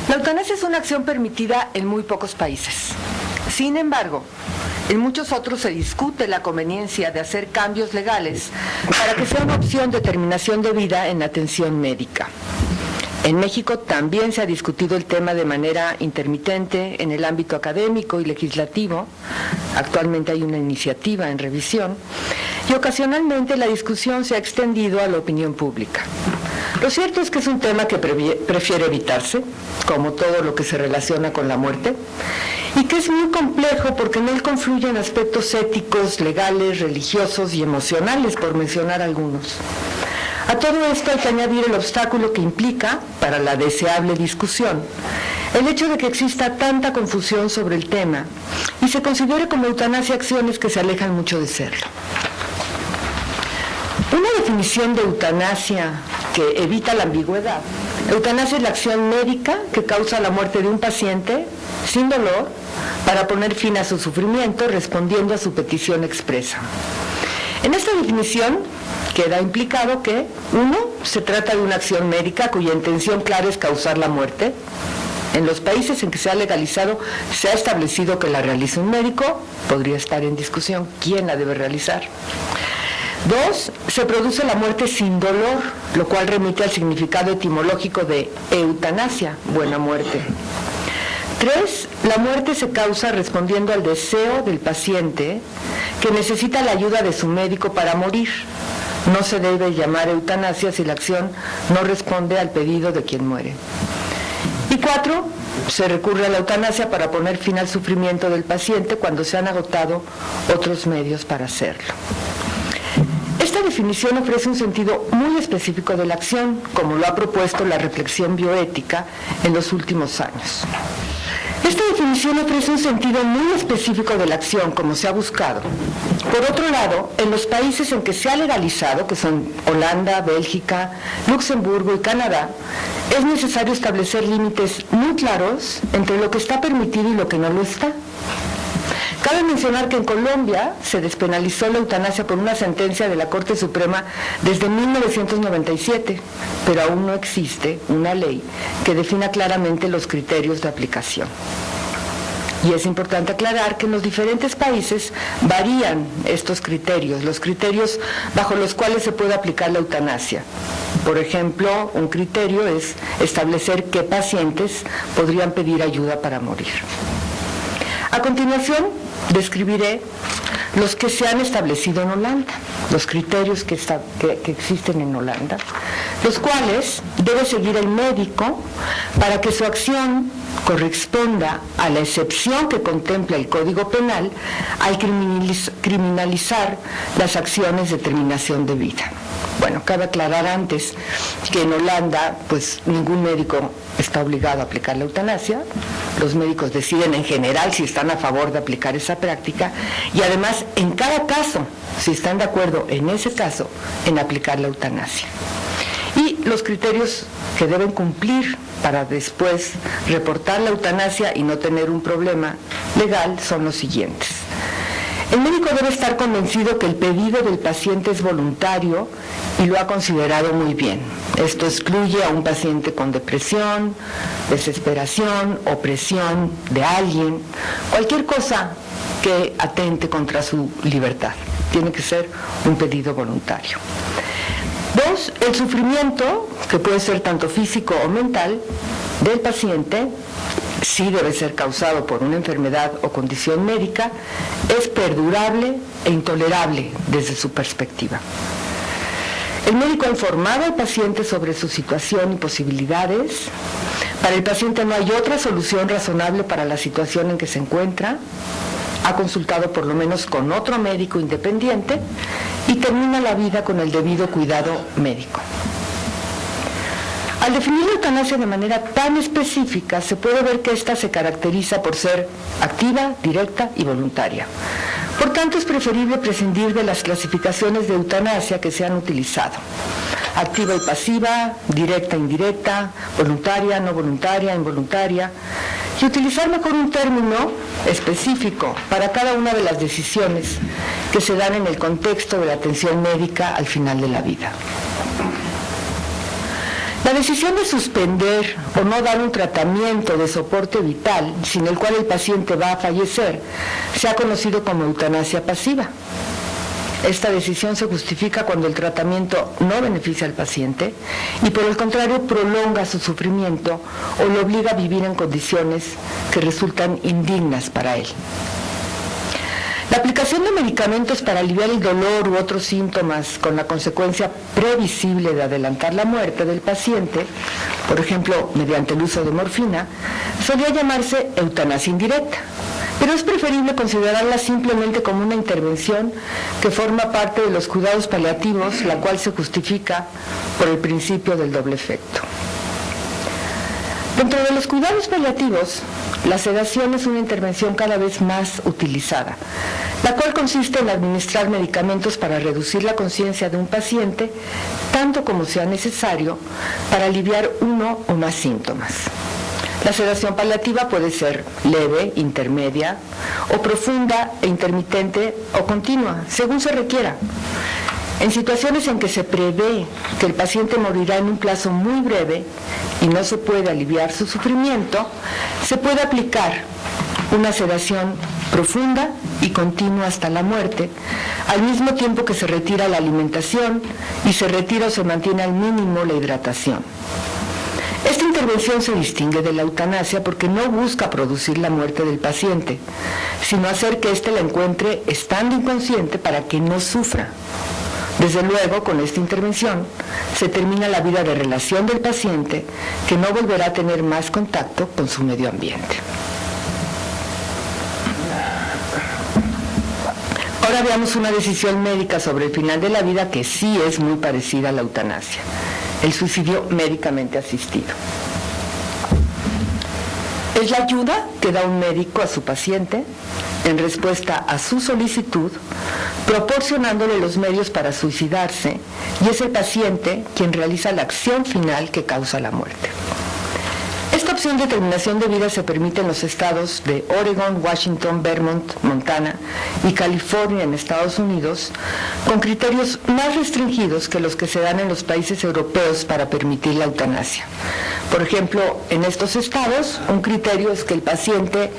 La eutanasia es una acción permitida en muy pocos países. Sin embargo, en muchos otros se discute la conveniencia de hacer cambios legales para que sea una opción de terminación de vida en atención médica. En México también se ha discutido el tema de manera intermitente en el ámbito académico y legislativo. Actualmente hay una iniciativa en revisión y ocasionalmente la discusión se ha extendido a la opinión pública. Lo cierto es que es un tema que prefiere evitarse, como todo lo que se relaciona con la muerte, y que es muy complejo porque en él confluyen aspectos éticos, legales, religiosos y emocionales, por mencionar algunos. A todo esto hay que añadir el obstáculo que implica, para la deseable discusión, el hecho de que exista tanta confusión sobre el tema y se considere como eutanasia acciones que se alejan mucho de serlo. Una definición de eutanasia que evita la ambigüedad. Eutanasia es la acción médica que causa la muerte de un paciente sin dolor para poner fin a su sufrimiento respondiendo a su petición expresa. En esta definición queda implicado que, 1, se trata de una acción médica cuya intención clara es causar la muerte. En los países en que se ha legalizado, se ha establecido que la realiza un médico. Podría estar en discusión quién la debe realizar. 2, se produce la muerte sin dolor, lo cual remite al significado etimológico de eutanasia, buena muerte. 3, la muerte se causa respondiendo al deseo del paciente que necesita la ayuda de su médico para morir. No se debe llamar eutanasia si la acción no responde al pedido de quien muere. Y 4, se recurre a la eutanasia para poner fin al sufrimiento del paciente cuando se han agotado otros medios para hacerlo. Esta definición ofrece un sentido muy específico de la acción, como lo ha propuesto la reflexión bioética en los últimos años. Esta definición ofrece un sentido muy específico de la acción, como se ha buscado. Por otro lado, en los países en que se ha legalizado, que son Holanda, Bélgica, Luxemburgo y Canadá, es necesario establecer límites muy claros entre lo que está permitido y lo que no lo está. Cabe mencionar que en Colombia se despenalizó la eutanasia por una sentencia de la Corte Suprema desde 1997, pero aún no existe una ley que defina claramente los criterios de aplicación. Y es importante aclarar que en los diferentes países varían estos criterios, los criterios bajo los cuales se puede aplicar la eutanasia. Por ejemplo, un criterio es establecer qué pacientes podrían pedir ayuda para morir. A continuación, describiré los que se han establecido en Holanda, los criterios que existen en Holanda, los cuales debe seguir el médico para que su acción corresponda a la excepción que contempla el Código Penal al criminalizar las acciones de terminación de vida. Bueno, cabe aclarar antes que en Holanda, pues ningún médico está obligado a aplicar la eutanasia. Los médicos deciden en general si están a favor de aplicar esa práctica y además en cada caso, si están de acuerdo en ese caso, en aplicar la eutanasia. Y los criterios que deben cumplir para después reportar la eutanasia y no tener un problema legal son los siguientes. El médico debe estar convencido que el pedido del paciente es voluntario y lo ha considerado muy bien. Esto excluye a un paciente con depresión, desesperación, opresión de alguien, cualquier cosa que atente contra su libertad. Tiene que ser un pedido voluntario. 2, el sufrimiento, que puede ser tanto físico o mental, del paciente, sí debe ser causado por una enfermedad o condición médica, es perdurable e intolerable desde su perspectiva. El médico ha informado al paciente sobre su situación y posibilidades. Para el paciente no hay otra solución razonable para la situación en que se encuentra. Ha consultado por lo menos con otro médico independiente y termina la vida con el debido cuidado médico. Al definir la eutanasia de manera tan específica, se puede ver que ésta se caracteriza por ser activa, directa y voluntaria. Por tanto, es preferible prescindir de las clasificaciones de eutanasia que se han utilizado. Activa y pasiva, directa e indirecta, voluntaria, no voluntaria, involuntaria, y utilizar mejor un término específico para cada una de las decisiones que se dan en el contexto de la atención médica al final de la vida. La decisión de suspender o no dar un tratamiento de soporte vital, sin el cual el paciente va a fallecer, se ha conocido como eutanasia pasiva. Esta decisión se justifica cuando el tratamiento no beneficia al paciente y por el contrario prolonga su sufrimiento o lo obliga a vivir en condiciones que resultan indignas para él. La aplicación de medicamentos para aliviar el dolor u otros síntomas con la consecuencia previsible de adelantar la muerte del paciente, por ejemplo, mediante el uso de morfina, solía llamarse eutanasia indirecta, pero es preferible considerarla simplemente como una intervención que forma parte de los cuidados paliativos, la cual se justifica por el principio del doble efecto. Dentro de los cuidados paliativos, la sedación es una intervención cada vez más utilizada, la cual consiste en administrar medicamentos para reducir la conciencia de un paciente, tanto como sea necesario, para aliviar uno o más síntomas. La sedación paliativa puede ser leve, intermedia, o profunda e intermitente o continua, según se requiera. En situaciones en que se prevé que el paciente morirá en un plazo muy breve y no se puede aliviar su sufrimiento, se puede aplicar una sedación profunda y continua hasta la muerte, al mismo tiempo que se retira la alimentación y se retira o se mantiene al mínimo la hidratación. Esta intervención se distingue de la eutanasia porque no busca producir la muerte del paciente, sino hacer que éste la encuentre estando inconsciente para que no sufra. Desde luego, con esta intervención, se termina la vida de relación del paciente, que no volverá a tener más contacto con su medio ambiente. Ahora veamos una decisión médica sobre el final de la vida que sí es muy parecida a la eutanasia: el suicidio médicamente asistido. Es la ayuda que da un médico a su paciente en respuesta a su solicitud, proporcionándole los medios para suicidarse, y es el paciente quien realiza la acción final que causa la muerte. Esta opción de terminación de vida se permite en los estados de Oregon, Washington, Vermont, Montana y California en Estados Unidos, con criterios más restringidos que los que se dan en los países europeos para permitir la eutanasia. Por ejemplo, en estos estados, un criterio es que el paciente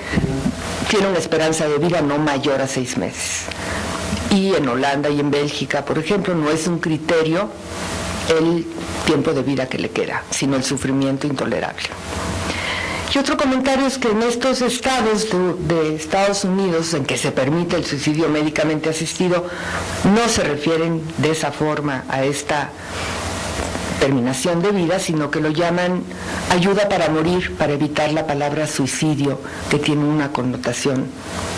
tiene una esperanza de vida no mayor a 6 meses. Y en Holanda y en Bélgica, por ejemplo, no es un criterio el tiempo de vida que le queda, sino el sufrimiento intolerable. Y otro comentario es que en estos estados de Estados Unidos en que se permite el suicidio médicamente asistido, no se refieren de esa forma a esta terminación de vida, sino que lo llaman ayuda para morir, para evitar la palabra suicidio, que tiene una connotación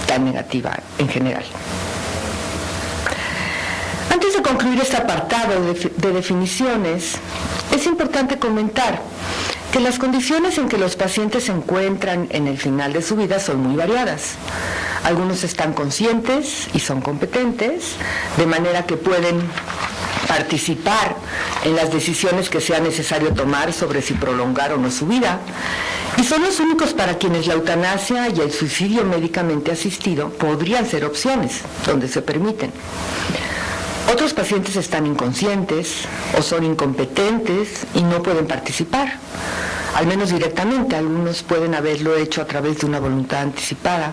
tan negativa en general. Antes de concluir este apartado de definiciones, es importante comentar que las condiciones en que los pacientes se encuentran en el final de su vida son muy variadas. Algunos están conscientes y son competentes, de manera que pueden participar en las decisiones que sea necesario tomar sobre si prolongar o no su vida, y son los únicos para quienes la eutanasia y el suicidio médicamente asistido podrían ser opciones, donde se permiten. Otros pacientes están inconscientes o son incompetentes y no pueden participar, al menos directamente. Algunos pueden haberlo hecho a través de una voluntad anticipada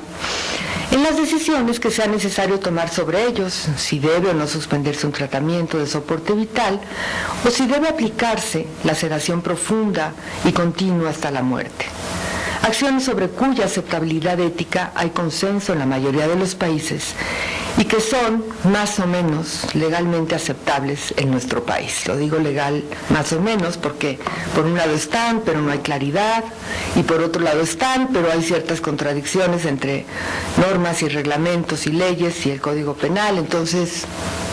en las decisiones que sea necesario tomar sobre ellos, si debe o no suspenderse un tratamiento de soporte vital o si debe aplicarse la sedación profunda y continua hasta la muerte. Acciones sobre cuya aceptabilidad ética hay consenso en la mayoría de los países y que son más o menos legalmente aceptables en nuestro país. Lo digo legal más o menos porque por un lado están, pero no hay claridad, y por otro lado están, pero hay ciertas contradicciones entre normas y reglamentos y leyes y el Código Penal, entonces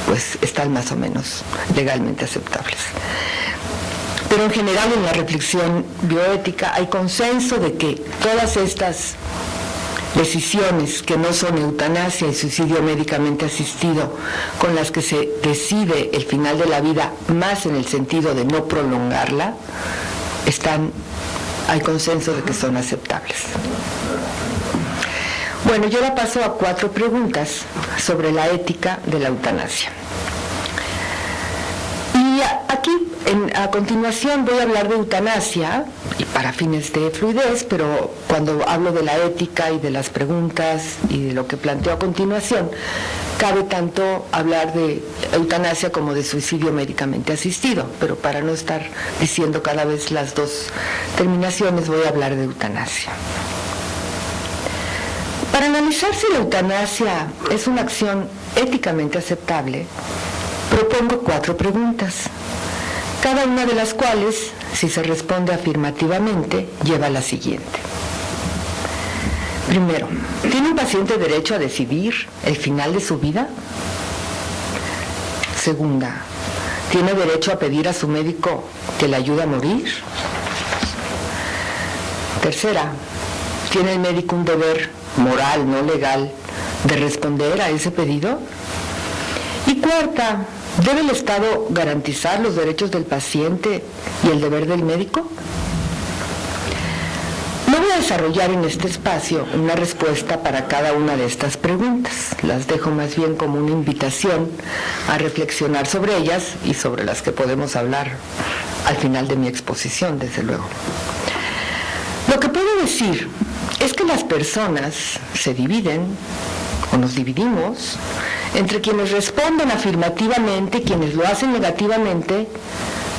pues están más o menos legalmente aceptables. Pero en general en la reflexión bioética hay consenso de que todas estas decisiones que no son eutanasia y suicidio médicamente asistido, con las que se decide el final de la vida más en el sentido de no prolongarla, hay consenso de que son aceptables. Bueno, yo ahora paso a 4 preguntas sobre la ética de la eutanasia. Y aquí A continuación voy a hablar de eutanasia, y para fines de fluidez, pero cuando hablo de la ética y de las preguntas y de lo que planteo a continuación, cabe tanto hablar de eutanasia como de suicidio médicamente asistido, pero para no estar diciendo cada vez las dos terminaciones, voy a hablar de eutanasia. Para analizar si la eutanasia es una acción éticamente aceptable, propongo 4 preguntas, cada una de las cuales, si se responde afirmativamente, lleva a la siguiente. Primero, ¿tiene un paciente derecho a decidir el final de su vida? Segunda, ¿tiene derecho a pedir a su médico que le ayude a morir? Tercera, ¿tiene el médico un deber moral, no legal, de responder a ese pedido? Y cuarta, ¿debe el Estado garantizar los derechos del paciente y el deber del médico? No voy a desarrollar en este espacio una respuesta para cada una de estas preguntas. Las dejo más bien como una invitación a reflexionar sobre ellas y sobre las que podemos hablar al final de mi exposición, desde luego. Lo que puedo decir es que las personas se dividen, o nos dividimos, entre quienes responden afirmativamente y quienes lo hacen negativamente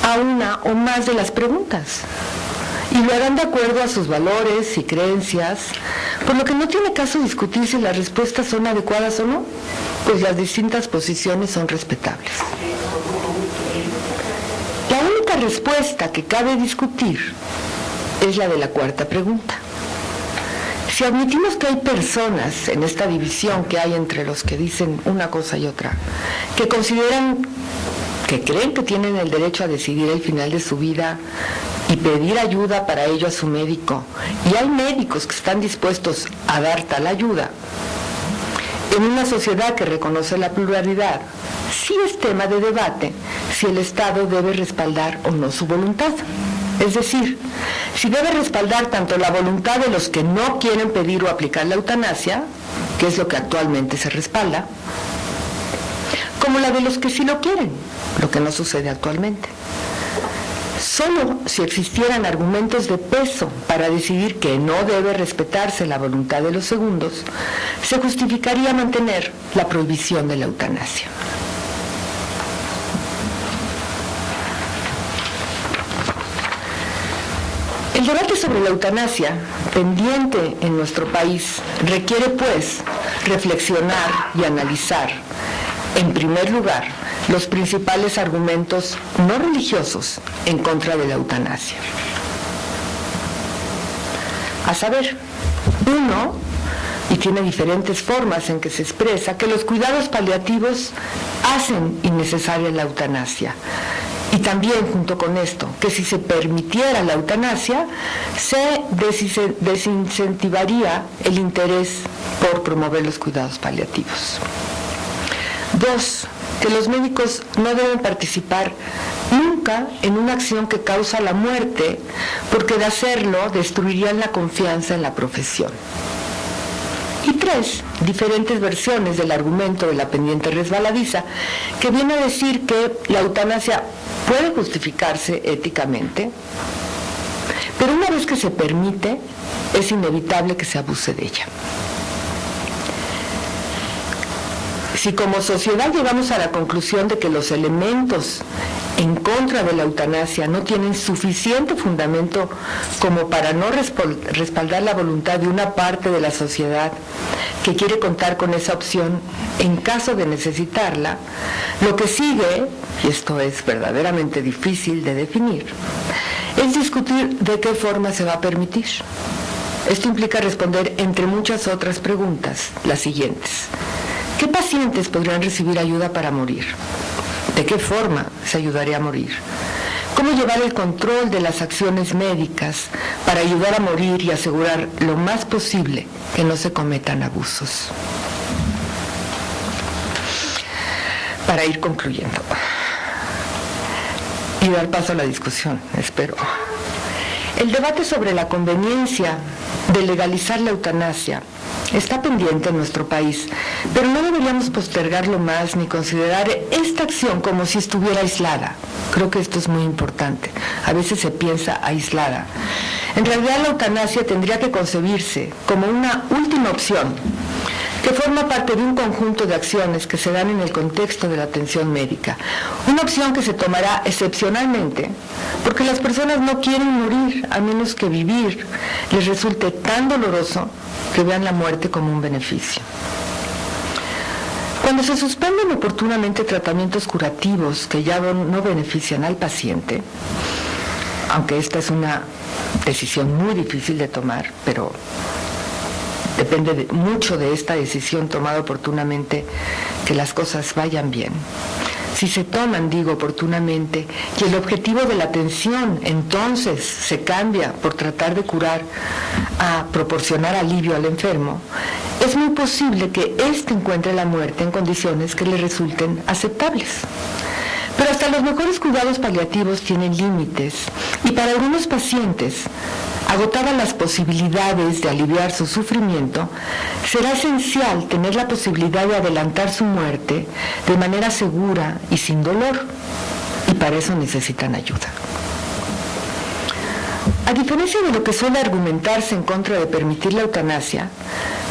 a una o más de las preguntas. Y lo harán de acuerdo a sus valores y creencias, por lo que no tiene caso discutir si las respuestas son adecuadas o no, pues las distintas posiciones son respetables. La única respuesta que cabe discutir es la de la cuarta pregunta. Si admitimos que hay personas en esta división que hay entre los que dicen una cosa y otra, que consideran, que creen que tienen el derecho a decidir el final de su vida y pedir ayuda para ello a su médico, y hay médicos que están dispuestos a dar tal ayuda, en una sociedad que reconoce la pluralidad, sí es tema de debate si el Estado debe respaldar o no su voluntad. Es decir, si debe respaldar tanto la voluntad de los que no quieren pedir o aplicar la eutanasia, que es lo que actualmente se respalda, como la de los que sí lo quieren, lo que no sucede actualmente. Solo si existieran argumentos de peso para decidir que no debe respetarse la voluntad de los segundos, se justificaría mantener la prohibición de la eutanasia. El debate sobre la eutanasia, pendiente en nuestro país, requiere, pues, reflexionar y analizar, en primer lugar, los principales argumentos no religiosos en contra de la eutanasia. A saber, uno, y tiene diferentes formas en que se expresa, que los cuidados paliativos hacen innecesaria la eutanasia. Y también, junto con esto, que si se permitiera la eutanasia, se desincentivaría el interés por promover los cuidados paliativos. 2. Que los médicos no deben participar nunca en una acción que causa la muerte, porque de hacerlo destruirían la confianza en la profesión. Y 3, diferentes versiones del argumento de la pendiente resbaladiza, que viene a decir que la eutanasia puede justificarse éticamente, pero una vez que se permite, es inevitable que se abuse de ella. Si como sociedad llegamos a la conclusión de que los elementos en contra de la eutanasia no tienen suficiente fundamento como para no respaldar la voluntad de una parte de la sociedad que quiere contar con esa opción en caso de necesitarla, lo que sigue, y esto es verdaderamente difícil de definir, es discutir de qué forma se va a permitir. Esto implica responder, entre muchas otras preguntas, las siguientes. ¿Qué pacientes podrían recibir ayuda para morir? ¿De qué forma se ayudaría a morir? ¿Cómo llevar el control de las acciones médicas para ayudar a morir y asegurar lo más posible que no se cometan abusos? Para ir concluyendo y dar paso a la discusión, espero. El debate sobre la conveniencia de legalizar la eutanasia está pendiente en nuestro país, pero no deberíamos postergarlo más ni considerar esta acción como si estuviera aislada. Creo que esto es muy importante. A veces se piensa aislada. En realidad la eutanasia tendría que concebirse como una última opción que forma parte de un conjunto de acciones que se dan en el contexto de la atención médica. Una opción que se tomará excepcionalmente porque las personas no quieren morir a menos que vivir les resulte tan doloroso que vean la muerte como un beneficio. Cuando se suspenden oportunamente tratamientos curativos que ya no benefician al paciente, aunque esta es una decisión muy difícil de tomar, pero depende mucho de esta decisión tomada oportunamente que las cosas vayan bien. Si se toman, oportunamente, y el objetivo de la atención entonces se cambia por tratar de curar a proporcionar alivio al enfermo, es muy posible que éste encuentre la muerte en condiciones que le resulten aceptables. Pero hasta los mejores cuidados paliativos tienen límites y para algunos pacientes, agotadas las posibilidades de aliviar su sufrimiento, será esencial tener la posibilidad de adelantar su muerte de manera segura y sin dolor, y para eso necesitan ayuda. A diferencia de lo que suele argumentarse en contra de permitir la eutanasia,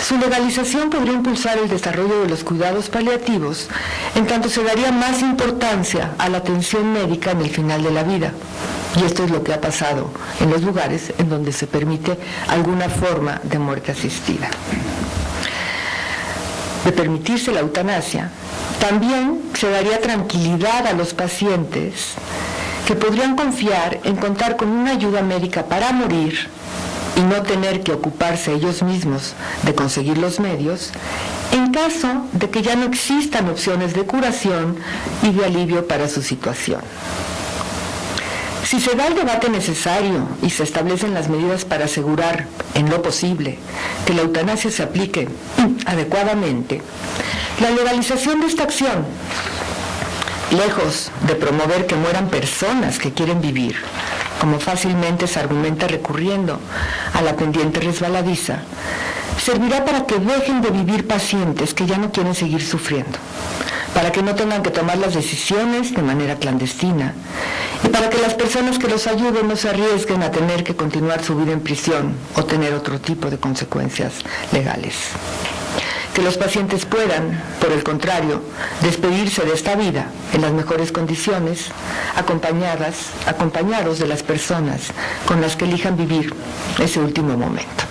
su legalización podría impulsar el desarrollo de los cuidados paliativos, en tanto se daría más importancia a la atención médica en el final de la vida. Y esto es lo que ha pasado en los lugares en donde se permite alguna forma de muerte asistida. De permitirse la eutanasia, también se daría tranquilidad a los pacientes que podrían confiar en contar con una ayuda médica para morir y no tener que ocuparse ellos mismos de conseguir los medios, en caso de que ya no existan opciones de curación y de alivio para su situación. Si se da el debate necesario y se establecen las medidas para asegurar, en lo posible, que la eutanasia se aplique adecuadamente, la legalización de esta acción, lejos de promover que mueran personas que quieren vivir, como fácilmente se argumenta recurriendo a la pendiente resbaladiza, servirá para que dejen de vivir pacientes que ya no quieren seguir sufriendo, para que no tengan que tomar las decisiones de manera clandestina y para que las personas que los ayuden no se arriesguen a tener que continuar su vida en prisión o tener otro tipo de consecuencias legales. Que los pacientes puedan, por el contrario, despedirse de esta vida en las mejores condiciones, acompañados de las personas con las que elijan vivir ese último momento.